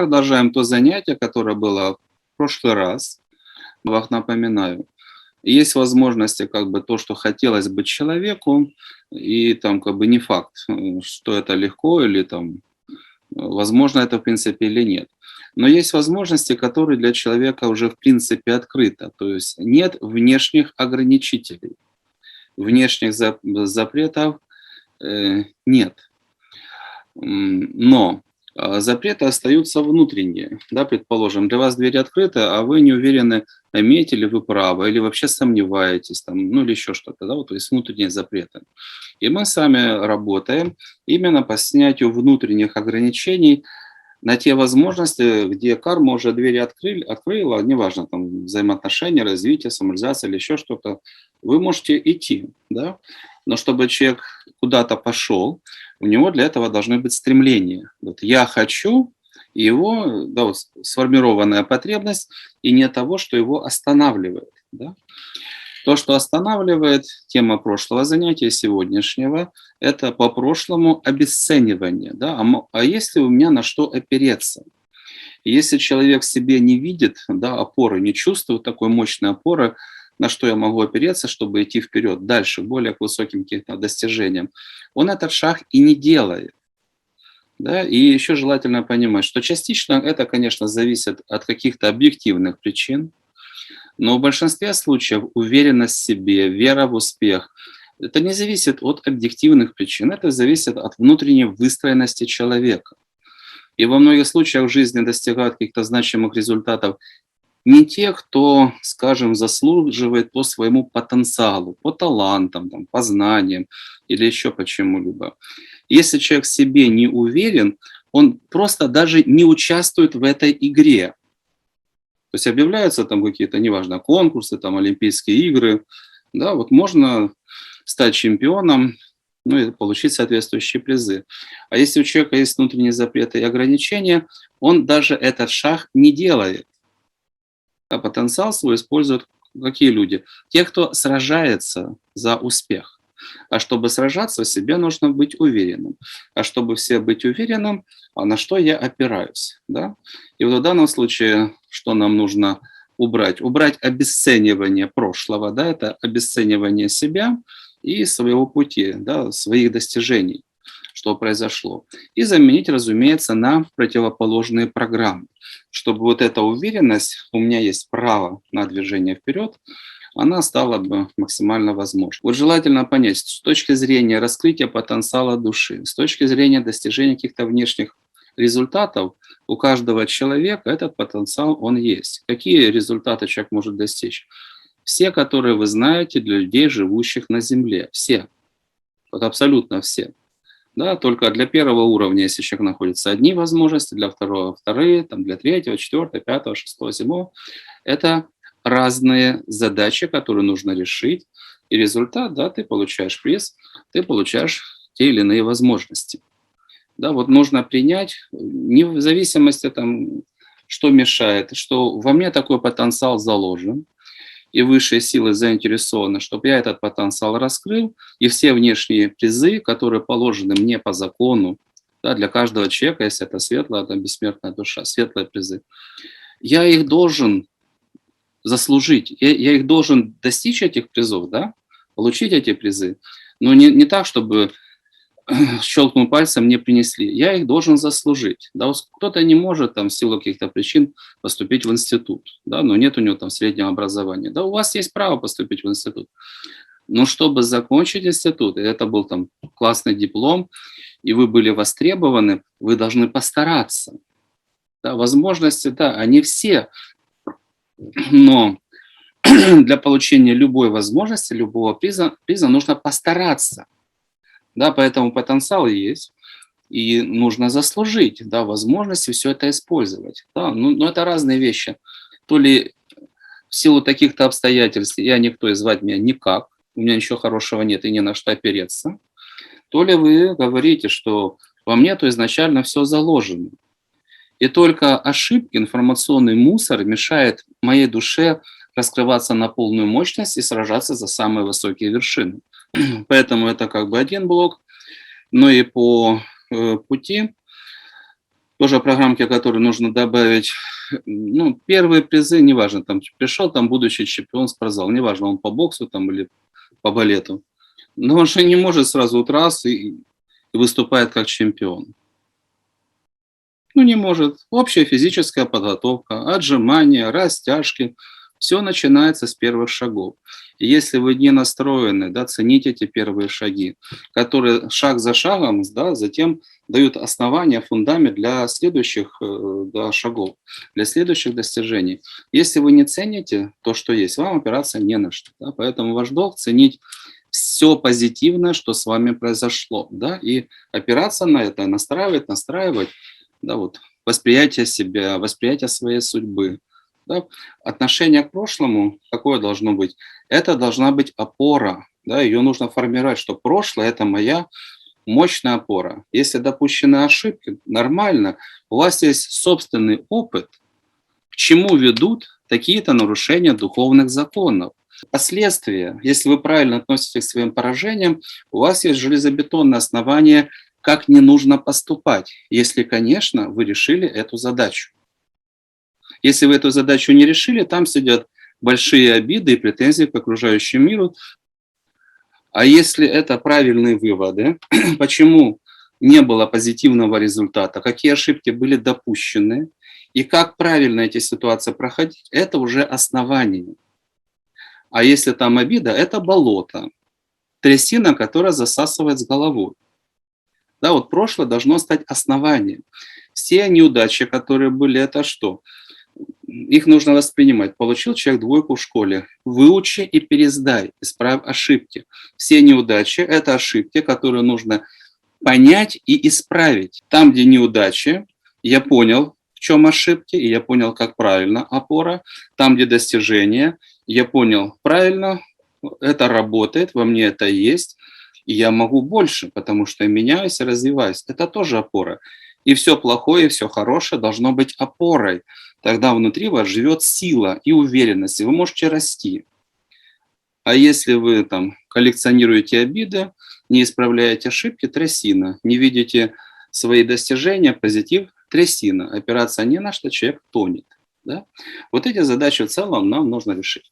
продолжаем то занятие, которое было в прошлый раз. Напоминаю. Есть возможности, как бы то, что хотелось бы человеку, и там как бы не факт, что это легко или там возможно это в принципе или нет. Но есть возможности, которые для человека уже в принципе открыты. То есть нет внешних ограничителей, внешних запретов нет. Но запреты остаются внутренние. Да, предположим, для вас дверь открыта, а вы не уверены, имеете ли вы право, или вообще сомневаетесь, там, ну или еще что-то. Да, вот, то есть внутренние запреты. И мы сами работаем именно по снятию внутренних ограничений на те возможности, где карма уже двери открыла, неважно, там, взаимоотношения, развитие, самореализация или еще что-то, вы можете идти, да, но чтобы человек куда-то пошел, у него для этого должны быть стремления. Вот я хочу, и его, да, вот, сформированная потребность, и не того, что его останавливает, да. То, что останавливает, тема прошлого занятия, сегодняшнего, это по-прошлому обесценивание. Да? А если у меня на что опереться? Если человек в себе не видит, да, опоры, не чувствует такой мощной опоры, на что я могу опереться, чтобы идти вперед, дальше, более к высоким каким-то достижениям, он этот шаг и не делает. Да? И еще желательно понимать, что частично это, конечно, зависит от каких-то объективных причин, но в большинстве случаев уверенность в себе, вера в успех, это не зависит от объективных причин, это зависит от внутренней выстроенности человека. И во многих случаях в жизни достигают каких-то значимых результатов не те, кто, скажем, заслуживает по своему потенциалу, по талантам, там, по знаниям или еще почему-либо. Если человек в себе не уверен, он просто даже не участвует в этой игре. То есть объявляются там какие-то, неважно, конкурсы, там Олимпийские игры, да, вот можно стать чемпионом, ну и получить соответствующие призы. А если у человека есть внутренние запреты и ограничения, он даже этот шаг не делает. А потенциал свой используют какие люди? Те, кто сражается за успех. А чтобы сражаться, в себе нужно быть уверенным. А чтобы все быть уверенным, а на что я опираюсь? Да? И вот в данном случае, что нам нужно убрать? Убрать обесценивание прошлого, да, это обесценивание себя и своего пути, да, своих достижений, что произошло. И заменить, разумеется, на противоположные программы, чтобы вот эта уверенность, у меня есть право на движение вперед, она стала бы максимально возможной. Вот желательно понять, с точки зрения раскрытия потенциала души, с точки зрения достижения каких-то внешних результатов, у каждого человека этот потенциал, он есть. Какие результаты человек может достичь? Все, которые вы знаете для людей, живущих на Земле. Все. Вот абсолютно все. Да, только для первого уровня, если человек находится, одни возможности, для второго вторые, там, для третьего, четвертого, пятого, шестого, седьмого. Это разные задачи, которые нужно решить. И результат, да, ты получаешь приз, ты получаешь те или иные возможности. Да, вот нужно принять, не в зависимости, там, что мешает, что во мне такой потенциал заложен, и высшие силы заинтересованы, чтобы я этот потенциал раскрыл, и все внешние призы, которые положены мне по закону, да, для каждого человека, если это светлая, это бессмертная душа, светлые призы, я их должен заслужить, я их должен достичь, этих призов, да, получить эти призы, но не так, чтобы щелкнул пальцем, мне принесли. Я их должен заслужить. Да, кто-то не может там, в силу каких-то причин поступить в институт, да, но нет у него там среднего образования. Да, у вас есть право поступить в институт. Но чтобы закончить институт, и это был там классный диплом, и вы были востребованы, вы должны постараться. Да, возможности, да, они все, но для получения любой возможности, любого приза нужно постараться. Да, поэтому потенциал есть, и нужно заслужить, да, возможности все это использовать. Да, но это разные вещи. То ли в силу таких-то обстоятельств я никто, и звать меня никак, у меня ничего хорошего нет и не на что опереться, то ли вы говорите, что во мне то изначально все заложено. И только ошибки, информационный мусор мешает моей душе раскрываться на полную мощность и сражаться за самые высокие вершины. Поэтому это как бы один блок, но и по пути тоже программки, которые нужно добавить. Ну, первые призы, неважно, там пришел там будущий чемпион спортзал, неважно, он по боксу там или по балету. Но он же не может сразу вот раз и выступает как чемпион. Ну, не может. Общая физическая подготовка, отжимания, растяжки. Все начинается с первых шагов. И если вы не настроены, да, ценить эти первые шаги, которые шаг за шагом, да, затем дают основания, фундамент для следующих да, шагов, для следующих достижений. Если вы не цените то, что есть, вам опираться не на что. Да, поэтому ваш долг ценить все позитивное, что с вами произошло, да, и опираться на это, настраивать, да, вот, восприятие себя, восприятие своей судьбы, да. Отношение к прошлому какое должно быть? Это должна быть опора, да, ее нужно формировать, что прошлое – это моя мощная опора. Если допущены ошибки, нормально, у вас есть собственный опыт, к чему ведут такие-то нарушения духовных законов. Последствия, если вы правильно относитесь к своим поражениям, у вас есть железобетонное основание, как не нужно поступать, если, конечно, вы решили эту задачу. Если вы эту задачу не решили, там сидят большие обиды и претензии к окружающему миру. А если это правильные выводы, почему не было позитивного результата, какие ошибки были допущены и как правильно эти ситуации проходить, это уже основание. А если там обида, это болото, трясина, которая засасывает с головой. Да, вот прошлое должно стать основанием. Все неудачи, которые были, это что? Их нужно воспринимать. Получил человек двойку в школе. Выучи и пересдай, исправь ошибки. Все неудачи – это ошибки, которые нужно понять и исправить. Там, где неудачи, я понял, в чем ошибки, и я понял, как правильно опора. Там, где достижения, я понял правильно, это работает, во мне это есть, и я могу больше, потому что я меняюсь и развиваюсь. Это тоже опора. И все плохое, и все хорошее должно быть опорой. Тогда внутри вас живет сила и уверенность, и вы можете расти. А если вы там коллекционируете обиды, не исправляете ошибки, трясина, не видите свои достижения, позитив, трясина, опираться не на что, человек тонет. Да? Вот эти задачи в целом нам нужно решить.